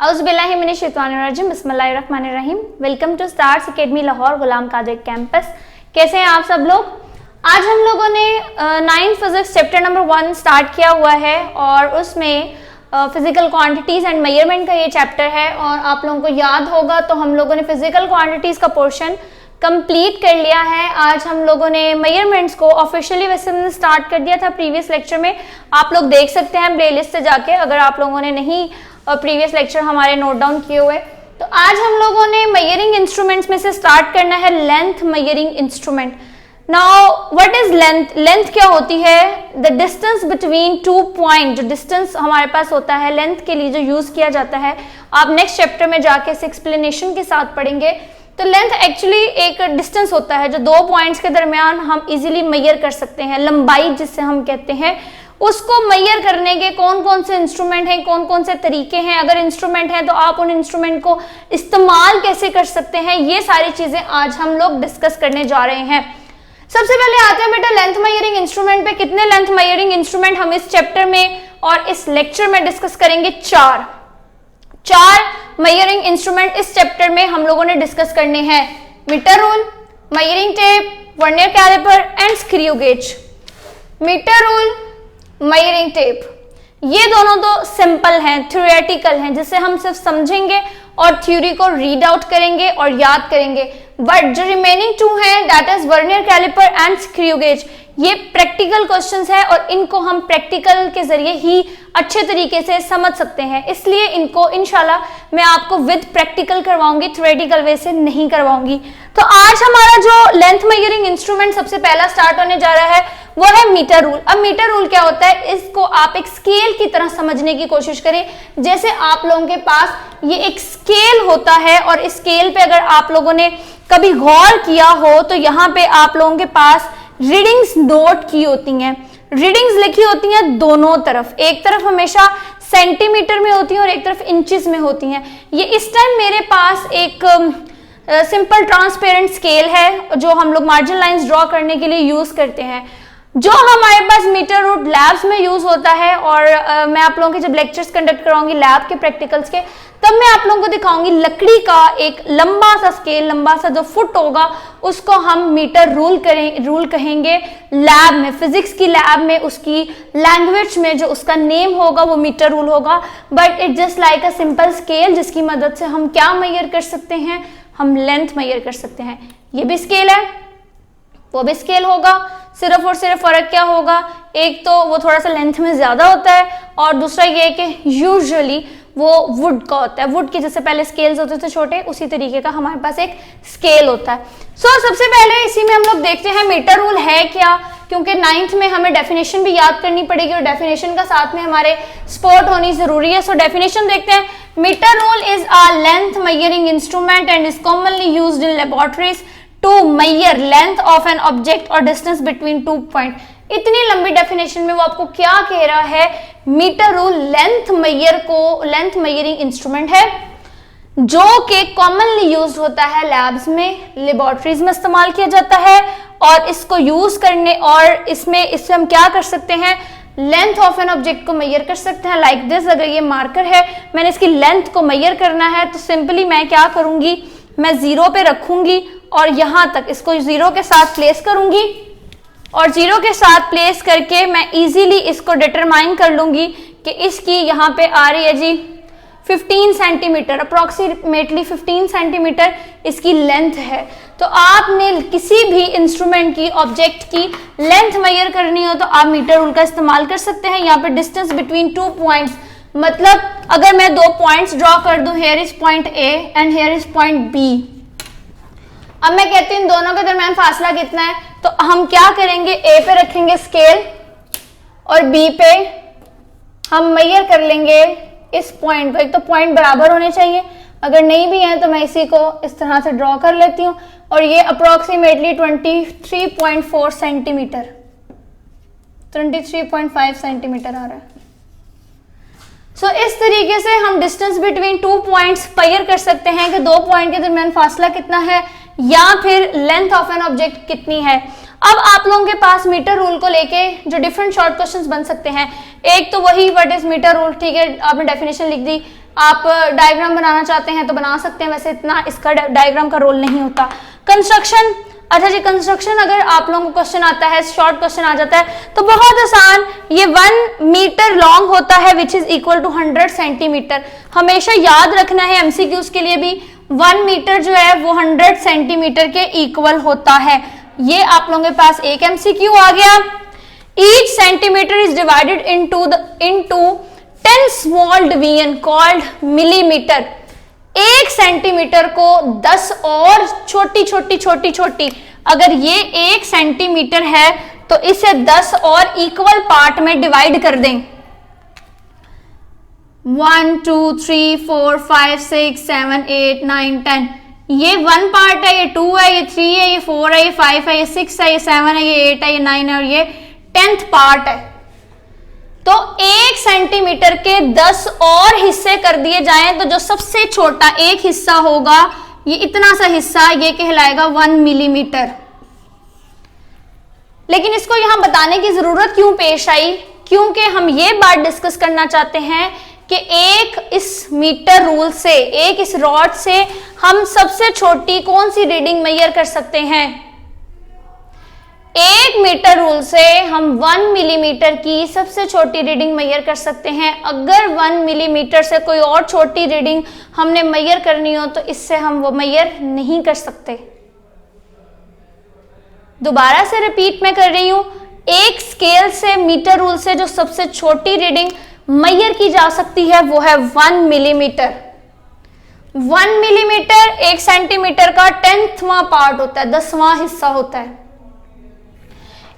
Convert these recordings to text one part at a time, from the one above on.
औज़ुबिल्लाहिमिनश्शैतानिर्रजीम बिस्मिल्लाहिर्रहमानिर्रहीम। Welcome to Stars Academy Lahore Ghulam Qadir campus. कैसे हैं आप सब लोग? आज हम लोगों ने 9th physics chapter number 1 start किया हुआ है और उसमें फिजिकल क्वांटिटीज एंड मेजरमेंट का ये चैप्टर है। और आप लोगों को याद होगा तो हम लोगों ने फिजिकल क्वांटिटीज का पोर्शन कंप्लीट कर लिया है। आज हम लोगों ने मेजरमेंट्स को ऑफिशियली वैसे हमने स्टार्ट कर दिया था प्रीवियस लेक्चर में, आप लोग देख सकते हैं प्लेलिस्ट से जाके अगर आप लोगों ने नहीं प्रीवियस लेक्चर हमारे नोट डाउन किए हुए। तो आज हम लोगों ने मेजरिंग इंस्ट्रूमेंट्स में से स्टार्ट करना है length measuring instrument. Now what is length? Length क्या होती है? The distance between two point, जो डिस्टेंस हमारे पास होता है लेंथ के लिए जो यूज किया जाता है, आप नेक्स्ट चैप्टर में जाके इस एक्सप्लेनेशन के साथ पढ़ेंगे। तो लेंथ एक्चुअली एक डिस्टेंस होता है जो दो पॉइंट्स के दरमियान हम इजीली मेजर कर सकते हैं, लंबाई जिससे हम कहते हैं। उसको मेजर करने के कौन कौन से इंस्ट्रूमेंट हैं, कौन कौन से तरीके हैं, अगर इंस्ट्रूमेंट हैं तो आप उन इंस्ट्रूमेंट को इस्तेमाल कैसे कर सकते हैं, ये सारी चीजें आज हम लोग डिस्कस करने जा रहे हैं। सबसे पहले आते हैं बेटा लेंथ मेजरिंग इंस्ट्रूमेंट पे। कितने लेंथ मेजरिंग इंस्ट्रूमेंट हम इस चैप्टर में और इस लेक्चर में डिस्कस करेंगे? चार मेजरिंग इंस्ट्रूमेंट इस चैप्टर में हम लोगों ने डिस्कस करने हैं। Metre rule, measuring tape, vernier calliper and screw gauge. Metre rule, measuring tape, ये दोनों तो सिंपल हैं, थ्योरेटिकल हैं, जिसे हम सिर्फ समझेंगे और थ्योरी को रीड आउट करेंगे और याद करेंगे। बट जो रिमेनिंग टू हैं that is vernier calliper and screw gauge, ये प्रैक्टिकल क्वेश्चंस है और इनको हम प्रैक्टिकल के जरिए ही अच्छे तरीके से समझ सकते हैं। इसलिए इनको इंशाल्लाह मैं आपको विद प्रैक्टिकल करवाऊंगी, थ्योरेटिकल वे से नहीं करवाऊंगी। तो आज हमारा जो लेंथ मेजरिंग इंस्ट्रूमेंट सबसे पहला स्टार्ट होने जा रहा है वो है मीटर रूल। अब मीटर रूल क्या होता है, इसको आप एक स्केल की तरह समझने की कोशिश करें। जैसे आप लोगों के पास ये एक स्केल होता है और इस स्केल पे अगर आप लोगों ने कभी गौर किया हो तो यहाँ पे आप लोगों के पास रीडिंग्स नोट की होती हैं, रीडिंग्स लिखी होती हैं दोनों तरफ। एक तरफ हमेशा सेंटीमीटर में होती है और एक तरफ इंचेस में होती हैं। ये इस टाइम मेरे पास एक सिंपल ट्रांसपेरेंट स्केल है जो हम लोग मार्जिन लाइंस ड्रॉ करने के लिए यूज करते हैं, जो हमारे पास मीटर रूल लैब्स में यूज होता है। और मैं आप लोगों के जब लेक्चर्स कंडक्ट कराऊंगी लैब के प्रैक्टिकल्स के, तब मैं आप लोगों को दिखाऊंगी लकड़ी का एक लंबा सा स्केल, लंबा सा जो फुट होगा उसको हम मीटर रूल कहेंगे। लैब में, फिजिक्स की लैब में उसकी लैंग्वेज में जो उसका नेम होगा वो मीटर रूल होगा। But it just like a simple scale जिसकी मदद से हम क्या मेजर कर सकते हैं, हम लेंथ मेजर कर सकते हैं। ये भी स्केल है, वो भी स्केल होगा, सिर्फ और सिर्फ फर्क क्या होगा, एक तो वो थोड़ा सा लेंथ में ज्यादा होता है और दूसरा ये कि यूजुअली वो वुड का होता है। वुड के जैसे पहले स्केल्स होते थे छोटे, उसी तरीके का हमारे पास एक स्केल होता है। सबसे पहले इसी में हम लोग देखते हैं मीटर रूल है क्या, क्योंकि 9th में हमें डेफिनेशन भी याद करनी पड़ेगी और डेफिनेशन का साथ में हमारे स्पोर्ट होनी जरूरी है। सो डेफिनेशन देखते हैं। Metre rule is a length measuring instrument and is commonly used in laboratories to measure length of an object और डिस्टेंस बिटवीन टू पॉइंट। इतनी लंबी डेफिनेशन में वो आपको क्या कह रहा है? Metre rule length measuring instrument है जो कि कॉमनली यूज होता है लैब्स में, लेबोरेटरीज में इस्तेमाल किया जाता है। और इसको यूज करने और इससे हम क्या कर सकते हैं, लेंथ ऑफ एन ऑब्जेक्ट को मेजर कर सकते हैं। लाइक दिस, अगर ये मार्कर है, मैंने इसकी लेंथ को मेजर करना है तो सिंपली मैं क्या करूंगी, मैं 0 पे रखूंगी और यहां तक इसको 0 के साथ प्लेस करूंगी और 0 के साथ प्लेस करके मैं इजीली इसको डिटरमाइन कर लूंगी कि इसकी यहाँ पे आ रही है जी 15 सेंटीमीटर, अप्रोक्सीमेटली 15 सेंटीमीटर इसकी लेंथ है। तो आपने किसी भी इंस्ट्रूमेंट की, ऑब्जेक्ट की लेंथ मेजर करनी हो तो आप मीटर रूल का इस्तेमाल कर सकते हैं। यहाँ पे डिस्टेंस बिटवीन टू पॉइंट्स, मतलब अगर मैं दो पॉइंट्स ड्रॉ कर दूं, here is point A and here is point B. अब मैं कहती हूँ इन दोनों के दरमियान फासला कितना है, तो हम क्या करेंगे, ए पे रखेंगे स्केल और बी पे हम मेजर कर लेंगे इस पॉइंट को। एक तो पॉइंट बराबर होने चाहिए, अगर नहीं भी है तो मैं इसी को इस तरह से ड्रॉ कर लेती हूँ और ये अप्रोक्सीमेटली 23.4 सेंटीमीटर, 23.5 सेंटीमीटर आ रहा है। इस तरीके से हम distance between two points measure कर सकते हैं कि दो पॉइंट के दरमियान फासला कितना है या फिर लेंथ ऑफ एन ऑब्जेक्ट कितनी है। अब आप लोगों के पास मीटर रूल को लेके जो डिफरेंट शॉर्ट क्वेश्चंस बन सकते हैं, एक तो वही व्हाट इज मीटर रूल, ठीक है आपने डेफिनेशन लिख दी, आप डायग्राम बनाना चाहते हैं तो बना सकते हैं, वैसे इतना इसका डायग्राम का रोल नहीं होता। कंस्ट्रक्शन, अच्छा जी कंस्ट्रक्शन अगर आप लोगों को क्वेश्चन आता है, शॉर्ट क्वेश्चन आ जाता है तो बहुत आसान, ये 1 मीटर लॉन्ग होता है which is equal to 100 centimetre. हमेशा याद रखना है एमसीक्यूज के लिए भी 1 मीटर जो है वो 100 सेंटीमीटर के इक्वल होता है। ये आप लोगों के पास एक एमसीक्यू आ गया। Each centimetre is divided into 10 small division called millimetre. 1 centimetre को 10 और छोटी, अगर ये 1 सेंटीमीटर है तो इसे 10 और इक्वल पार्ट में डिवाइड कर दें। 1 2 3 4 5 6 7 8 9 10, ये 1 पार्ट है, ये 2 है, ये 3 है, ये 4 है, ये 5 है, ये 6 है, ये 7 है, ये 8 है, ये 9 है और ये 10th पार्ट है। तो 1 सेंटीमीटर के 10 और हिस्से कर दिए जाएं तो जो सबसे छोटा एक हिस्सा होगा, ये इतना सा हिस्सा, ये कहलाएगा 1 मिलीमीटर। लेकिन इसको यहां बताने की जरूरत क्यों पेश आई? क्योंकि हम ये बात डिस्कस करना चाहते हैं कि एक इस मीटर रूल से, एक इस रॉड से हम सबसे छोटी कौन सी रीडिंग मेजर कर सकते हैं। 1 मीटर रूल से हम 1 मिलीमीटर की सबसे छोटी रीडिंग मेजर कर सकते हैं। अगर 1 मिलीमीटर से कोई और छोटी रीडिंग हमने मेजर करनी हो तो इससे हम वो मेजर नहीं कर सकते। दोबारा से रिपीट मैं कर रही हूं, एक स्केल से, मीटर रूल से जो सबसे छोटी रीडिंग मेजर की जा सकती है वो है 1 मिलीमीटर। 1 मिलीमीटर 1 सेंटीमीटर का 10वां पार्ट होता है, 10वां हिस्सा होता है।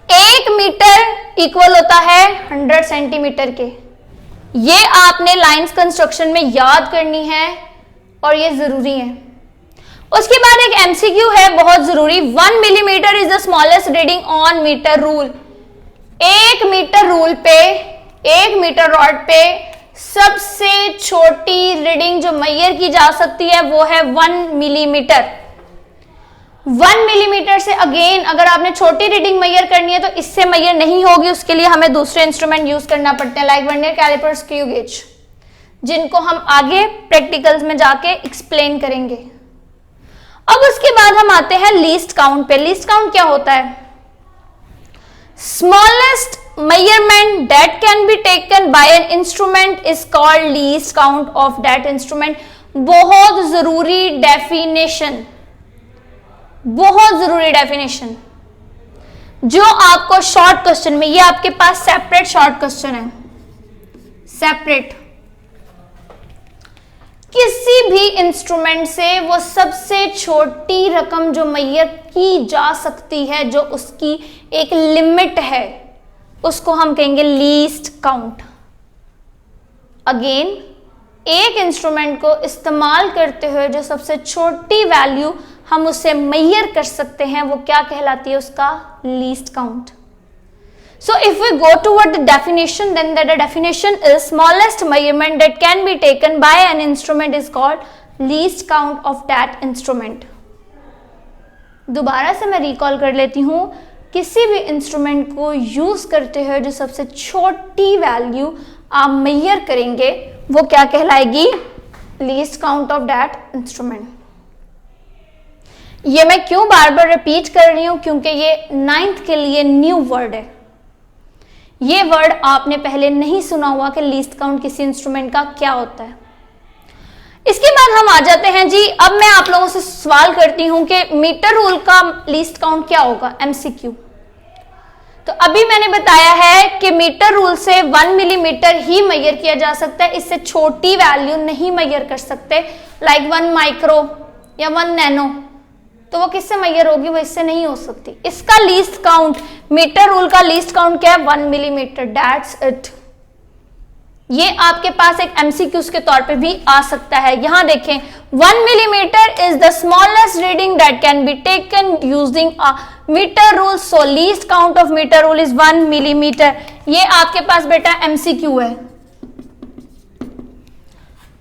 1 मीटर इक्वल होता है 100 सेंटीमीटर के। ये आपने लाइंस कंस्ट्रक्शन में याद करनी है और ये जरूरी है। उसके बाद एक एमसीक्यू है बहुत जरूरी, 1 millimetre is the smallest reading on metre rule. 1 metre rule पे, 1 मीटर रॉड पे सबसे छोटी रीडिंग जो मेजर की जा सकती है वो है 1 मिलीमीटर। 1 मिलीमीटर से अगेन अगर आपने छोटी रीडिंग मेजर करनी है तो इससे मेजर नहीं होगी, उसके लिए हमें दूसरे इंस्ट्रूमेंट यूज करना पड़ते हैं, like vernier calliper, screw gauge, जिनको हम आगे प्रैक्टिकल्स में जाके एक्सप्लेन करेंगे। अब उसके बाद हम आते हैं लीस्ट काउंट पे। लीस्ट काउंट क्या होता है? Smallest measurement that can be taken by an instrument is called least count of that instrument। बहुत जरूरी डेफिनेशन, बहुत जरूरी डेफिनेशन जो आपको शॉर्ट क्वेश्चन में, ये आपके पास सेपरेट शॉर्ट क्वेश्चन है, सेपरेट। किसी भी इंस्ट्रूमेंट से वो सबसे छोटी रकम जो मेजर की जा सकती है, जो उसकी एक लिमिट है, उसको हम कहेंगे लीस्ट काउंट। अगेन, एक इंस्ट्रूमेंट को इस्तेमाल करते हुए जो सबसे छोटी वैल्यू हम उससे मेजर कर सकते हैं वो क्या कहलाती है? उसका least count. So if we go toward the definition, then the definition is smallest measurement that can be taken by an instrument is called least count of that instrument. दोबारा से मैं रिकॉल कर लेती हूं, किसी भी इंस्ट्रूमेंट को use करते हुए जो सबसे छोटी वैल्यू आप मेजर करेंगे वो क्या कहलाएगी? Least count of that instrument. ये मैं क्यों बार बार रिपीट कर रही हूं? क्योंकि ये 9th के लिए न्यू वर्ड है। ये वर्ड आपने पहले नहीं सुना हुआ कि लीस्ट काउंट किसी इंस्ट्रूमेंट का क्या होता है। इसके बाद हम आ जाते हैं जी, अब मैं आप लोगों से सवाल करती हूं कि मीटर रूल का लीस्ट काउंट क्या होगा? एमसीक्यू। तो अभी मैंने बताया है कि मीटर रूल से 1 मिलीमीटर ही मेजर किया जा सकता है, इससे छोटी वैल्यू नहीं मेजर कर सकते, लाइक 1 माइक्रो या 1 नैनो। तो वो किससे मेजर होगी? वो इससे नहीं हो सकती। इसका लीस्ट काउंट, मीटर रूल का लीस्ट काउंट क्या है? 1 मिलीमीटर, दैट्स इट। ये आपके पास एक एमसीक्यूज के तौर पे भी आ सकता है। यहां देखें, 1 millimetre is the smallest reading that can be taken using a metre rule, so least count of metre rule is 1 millimetre. ये आपके पास बेटा एमसीक्यू है।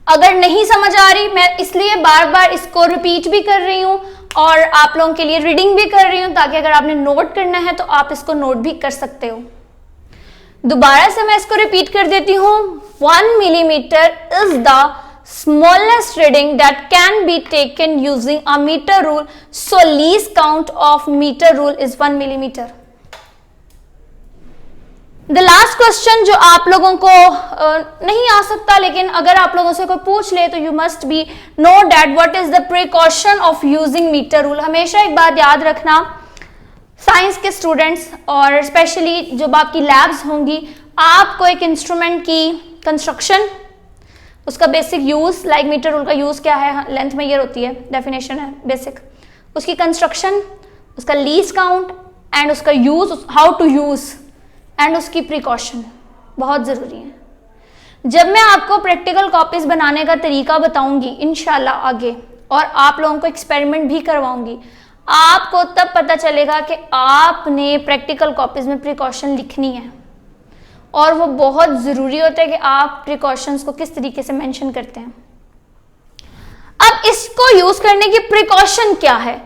अगर नहीं समझ आ रही, मैं इसलिए बार बार इसको रिपीट भी कर रही हूं और आप लोगों के लिए रीडिंग भी कर रही हूं, ताकि अगर आपने नोट करना है तो आप इसको नोट भी कर सकते हो। दोबारा से मैं इसको रिपीट कर देती हूं, 1 millimetre is the smallest reading that can be taken using a meter rule, so least count of meter rule is 1 millimeter. The last question जो आप लोगों को नहीं आ सकता, लेकिन अगर आप लोगों से कोई पूछ ले तो you must be know that what is the precaution of using meter rule. हमेशा एक बात याद रखना साइंस के स्टूडेंट्स, और स्पेशली जब आपकी लैब्स होंगी, आपको एक इंस्ट्रूमेंट की कंस्ट्रक्शन, उसका basic use, like metre rule का यूज क्या है, लेंथ मेजर होती है, डेफिनेशन है बेसिक, उसकी कंस्ट्रक्शन, उसका लीस्ट काउंट एंड उसका use, how to use and उसकी प्रिकॉशन बहुत ज़रूरी है। जब मैं आपको प्रैक्टिकल कॉपीज बनाने का तरीका बताऊंगी इंशाल्लाह आगे, और आप लोगों को एक्सपेरिमेंट भी करवाऊंगी, आपको तब पता चलेगा कि आपने प्रैक्टिकल कॉपीज में प्रिकॉशन लिखनी है, और वो बहुत ज़रूरी होता है कि आप प्रिकॉशंस को किस तरीके से मेंशन करते हैं। अब इसको यूज करने की प्रिकॉशन क्या है?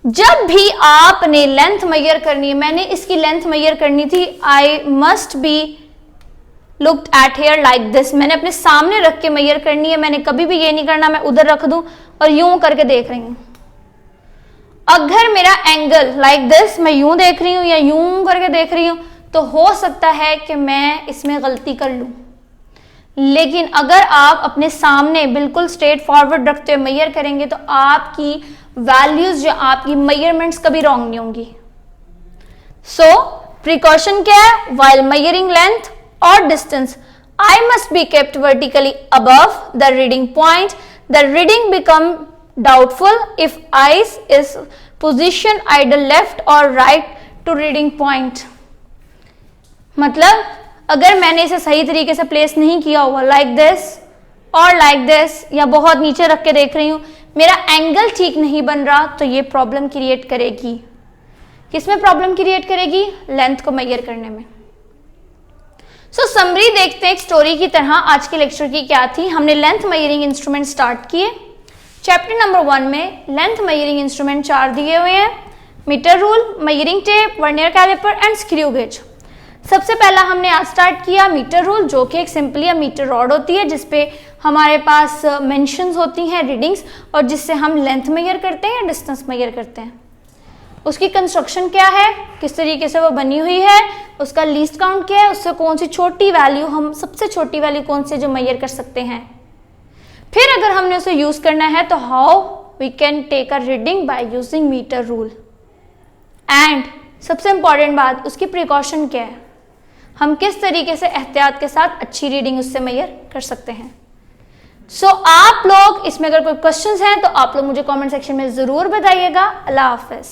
जब भी आपने लेंथ मेजर करनी है, मैंने इसकी लेंथ मेजर करनी थी, I must be looked at here like this, मैंने अपने सामने रख के मेजर करनी है। मैंने कभी भी ये नहीं करना मैं उधर रख दूं और यूं करके देख रही हूं। अगर मेरा एंगल लाइक दिस, मैं यूं देख रही हूं या यूं करके देख रही हूं, तो हो सकता है कि मैं इसमें गलती कर लूं। लेकिन अगर आप अपने सामने बिल्कुल स्ट्रेट फॉरवर्ड रखते हुए मेजर करेंगे तो आपकी वैल्यूज, जो आपकी मेजरमेंट्स कभी रॉन्ग नहीं होंगी। सो प्रिकॉशन क्या है? व्हाइल मेजरिंग लेंथ और distance, I must be kept vertically above the reading point. The reading become doubtful if eyes is position either left or right to reading point। मतलब अगर मैंने इसे सही तरीके से प्लेस नहीं किया हुआ, लाइक दिस और लाइक दिस, या बहुत नीचे रख के देख रही हूं, मेरा एंगल ठीक नहीं बन रहा, तो ये प्रॉब्लम क्रिएट करेगी। किसमें प्रॉब्लम क्रिएट करेगी? लेंथ को मेजर करने में। सो समरी देखते हैं एक स्टोरी की तरह आज के लेक्चर की क्या थी। हमने लेंथ मेजरिंग इंस्ट्रूमेंट स्टार्ट किए। चैप्टर नंबर 1 में लेंथ मेजरिंग इंस्ट्रूमेंट 4 दिए हुए हैं, metre rule, measuring tape, vernier calliper and screw gauge. सबसे पहला हमने आज स्टार्ट किया मीटर रूल, जो कि एक सिंपली मीटर रॉड होती है जिसपे हमारे पास मेंशंस होती हैं, रीडिंग्स, और जिससे हम लेंथ मेजर करते हैं या डिस्टेंस मेजर करते हैं। उसकी कंस्ट्रक्शन क्या है, किस तरीके से वो बनी हुई है, उसका लीस्ट काउंट क्या है, उससे कौन सी छोटी वैल्यू, हम सबसे छोटी वैल्यू कौन सी जो मेजर कर सकते हैं। फिर अगर हमने उसे यूज करना है तो how we can take a reading by using metre rule, and सबसे इंपॉर्टेंट बात, उसकी प्रिकॉशन क्या है, हम किस तरीके से एहतियात के साथ अच्छी रीडिंग उससे मेजर कर सकते हैं। सो आप लोग इसमें अगर कोई क्वेश्चंस हैं तो आप लोग मुझे कमेंट सेक्शन में जरूर बताइएगा। अल्लाह हाफिज।